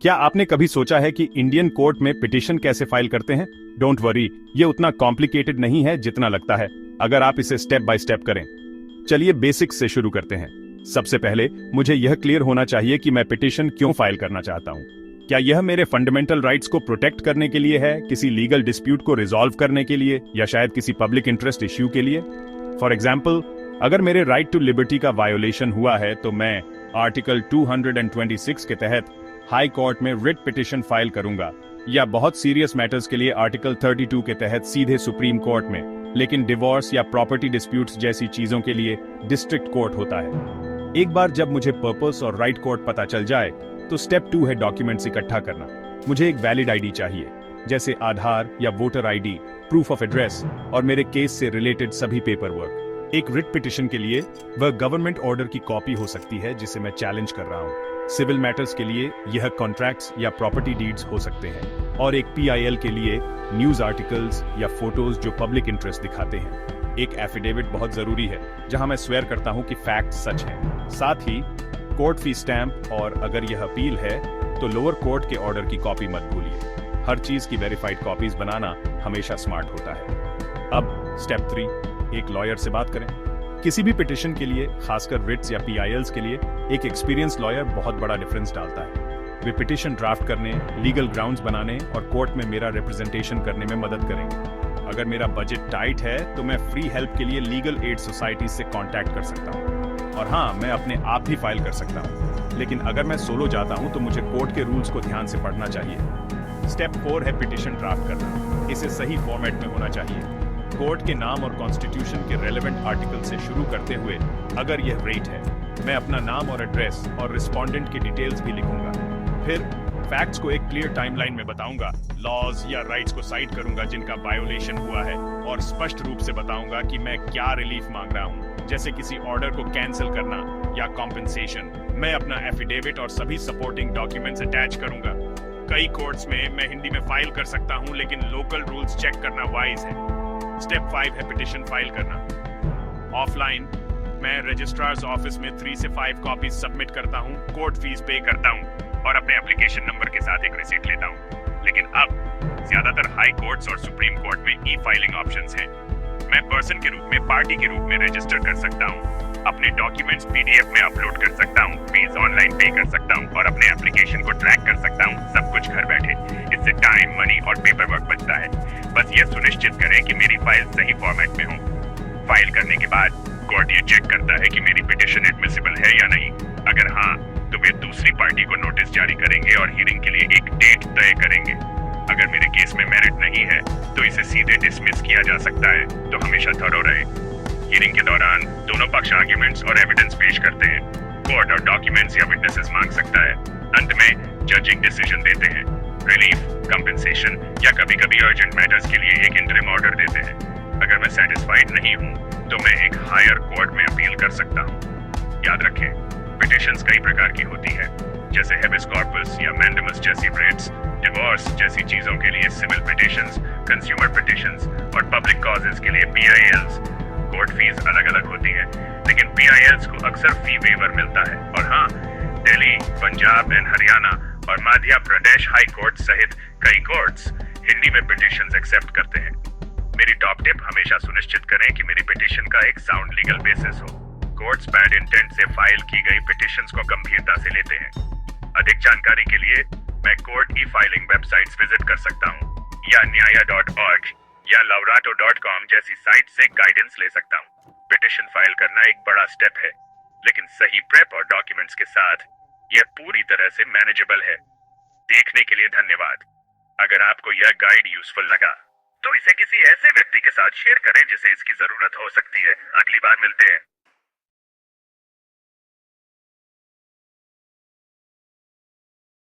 क्या आपने कभी सोचा है कि इंडियन कोर्ट में पिटीशन कैसे फाइल करते हैं? डोंट वरी, ये उतना कॉम्प्लिकेटेड नहीं है जितना लगता है, अगर आप इसे स्टेप बाय स्टेप करें। चलिए बेसिक्स से शुरू करते हैं। सबसे पहले मुझे यह क्लियर होना चाहिए कि मैं पिटीशन क्यों फाइल करना चाहता हूं। क्या यह मेरे फंडामेंटल राइट्स को प्रोटेक्ट करने के लिए है, किसी लीगल डिस्प्यूट को रिजॉल्व करने के लिए, या शायद किसी पब्लिक इंटरेस्ट इश्यू के लिए? फॉर एग्जाम्पल, अगर मेरे राइट टू लिबर्टी का वायोलेशन हुआ है तो मैं आर्टिकल 226 के तहत हाई कोर्ट में रिट पिटीशन फाइल करूंगा, या बहुत सीरियस मैटर्स के लिए आर्टिकल 32 के तहत सीधे सुप्रीम कोर्ट में। लेकिन डिवोर्स या प्रॉपर्टी डिस्प्यूट्स जैसी चीजों के लिए डिस्ट्रिक्ट कोर्ट होता है। एक बार जब मुझे पर्पस और राइट कोर्ट पता चल जाए तो स्टेप 2 है डॉक्यूमेंट्स इकट्ठा करना। मुझे एक वैलिड आईडी चाहिए, जैसे आधार या voter ID, proof of address और मेरे केस से रिलेटेड सभी पेपर वर्क। एक रिट पिटीशन के लिए वह गवर्नमेंट ऑर्डर की कॉपी हो सकती है जिसे मैं चैलेंज कर रहा हूँ। सिविल मैटर्स के लिए यह कॉन्ट्रैक्ट्स या प्रॉपर्टी डीड्स हो सकते हैं, और एक पीआईएल के लिए न्यूज आर्टिकल्स या फोटोज जो पब्लिक इंटरेस्ट दिखाते हैं। एक एफिडेविट बहुत जरूरी है जहां मैं स्वेयर करता हूं कि फैक्ट सच हैं। साथ ही कोर्ट फी स्टैंप, और अगर यह अपील है तो लोअर कोर्ट के ऑर्डर की कॉपी मत भूलिए। हर चीज की वेरीफाइड कॉपीज बनाना हमेशा स्मार्ट होता है। अब स्टेप 3, एक लॉयर से बात करें। किसी भी पिटीशन के लिए, खासकर रिट्स या पीआईएल्स के लिए, एक एक्सपीरियंस लॉयर बहुत बड़ा डिफरेंस डालता है। वे पिटीशन ड्राफ्ट करने, लीगल ग्राउंड्स बनाने और कोर्ट में मेरा रिप्रेजेंटेशन करने में मदद करेंगे। अगर मेरा बजट टाइट है तो मैं फ्री हेल्प के लिए लीगल एड सोसाइटी से कांटेक्ट कर सकता हूँ, और हाँ, मैं अपने आप भी फाइल कर सकता हूँ। लेकिन अगर मैं सोलो जाता हूँ तो मुझे कोर्ट के रूल्स को ध्यान से पढ़ना चाहिए। स्टेप 4 है पिटीशन ड्राफ्ट करना। इसे सही फॉर्मेट में होना चाहिए। कोर्ट के नाम और कॉन्स्टिट्यूशन के रेलेवेंट आर्टिकल से शुरू करते हुए, अगर यह रेट है, मैं अपना नाम और एड्रेस और रिस्पोंडेंट की डिटेल्स भी लिखूंगा। फिर फैक्ट्स को एक क्लियर टाइमलाइन में बताऊंगा, लॉज या राइट्स को साइट करूंगा जिनका वायोलेशन हुआ है, और स्पष्ट रूप से बताऊंगा कि मैं क्या रिलीफ मांग रहा हूं, जैसे किसी ऑर्डर को कैंसिल करना या कॉम्पेंसेशन। मैं अपना एफिडेविट और सभी सपोर्टिंग डॉक्यूमेंट्स अटैच करूंगा। कई कोर्ट्स में मैं हिंदी में फाइल कर सकता हूं, लेकिन लोकल रूल्स चेक करना वाइज है। स्टेप 5 है पिटीशन फाइल करना। ऑफलाइन मैं रजिस्ट्रार्स ऑफिस में 3 से 5 कॉपीज सबमिट करता हूं, कोर्ट फीस पे करता हूं और अपने एप्लीकेशन नंबर के साथ एक रिसीट लेता हूं। लेकिन अब ज्यादातर हाई कोर्ट्स और सुप्रीम कोर्ट में ई फाइलिंग ऑप्शंस हैं। मैं पर्सन के रूप में, पार्टी के रूप में रजिस्टर कर सकता हूं, अपने डॉक्यूमेंट्स पीडीएफ में अपलोड कर सकता हूं, फीस ऑनलाइन पे कर सकता हूं और अपने एप्लीकेशन को ट्रैक कर सकता हूं, सब कुछ घर बैठे। इससे टाइम, मनी और पेपर वर्क बचता है। बस ये सुनिश्चित करें कि मेरी फाइल सही फॉर्मेट में हो। फाइल करने के बाद कोर्ट ये चेक करता है कि मेरी पिटीशन एडमिसिबल है या नहीं। अगर हाँ, तो वे दूसरी पार्टी को नोटिस जारी करेंगे और हियरिंग के लिए एक डेट तय करेंगे। अगर मेरे केस में मेरिट नहीं है तो इसे सीधे डिसमिस किया जा सकता है, तो हमेशा थॉरो रहे। हियरिंग के दौरान दोनों पक्ष आर्ग्यूमेंट्स और एविडेंस पेश करते हैं। कोर्ट और डॉक्यूमेंट्स या विटनेसेस मांग सकता है। अंत में जजिंग डिसीजन देते हैं। रिलीफ, कंपेंसेशन या कभी-कभी अर्जेंट मैटर्स के लिए एक इंटरिम ऑर्डर देते हैं। अगर मैं सेटिस्फाइड नहीं हूं तो मैं एक हायर कोर्ट में अपील कर सकता हूं। याद रखें, पिटीशंस कई प्रकार की होती है, जैसे हेबिस कॉर्पस या मैंडेमस जैसी रेट्स, डिवोर्स जैसी चीजों के लिए सिविल पिटीशंस, कंज्यूमर पिटीशंस और पब्लिक कॉजेज के लिए पीआईएल्स। कोर्ट फीस अलग-अलग होती है, लेकिन पीआईएल्स को अक्सर फी वेवर मिलता है। और हाँ, दिल्ली, पंजाब एंड हरियाणा और मध्य प्रदेश हाई कोर्ट सहित कई कोर्ट्स हिंदी में पिटीशंस एक्सेप्ट करते हैं। मेरी टॉप टिप, हमेशा सुनिश्चित करें कि मेरी पिटीशन का एक साउंड लीगल बेसिस हो। कोर्ट्स बैड इंटेंट से फाइल की गई पिटीशंस को गंभीरता से लेते हैं। अधिक जानकारी के लिए मैं कोर्ट ई फाइलिंग वेबसाइट्स विजिट कर सकता हूँ, या न्याया.org या lawrato.com जैसी साइट से गाइडेंस ले सकता हूँ। पिटीशन फाइल करना एक बड़ा स्टेप है, लेकिन सही प्रेप और डॉक्यूमेंट्स के साथ यह पूरी तरह से मैनेजेबल है। देखने के लिए धन्यवाद। अगर आपको यह गाइड यूजफुल लगा तो इसे किसी ऐसे व्यक्ति के साथ शेयर करें जिसे इसकी जरूरत हो सकती है। अगली बार मिलते हैं।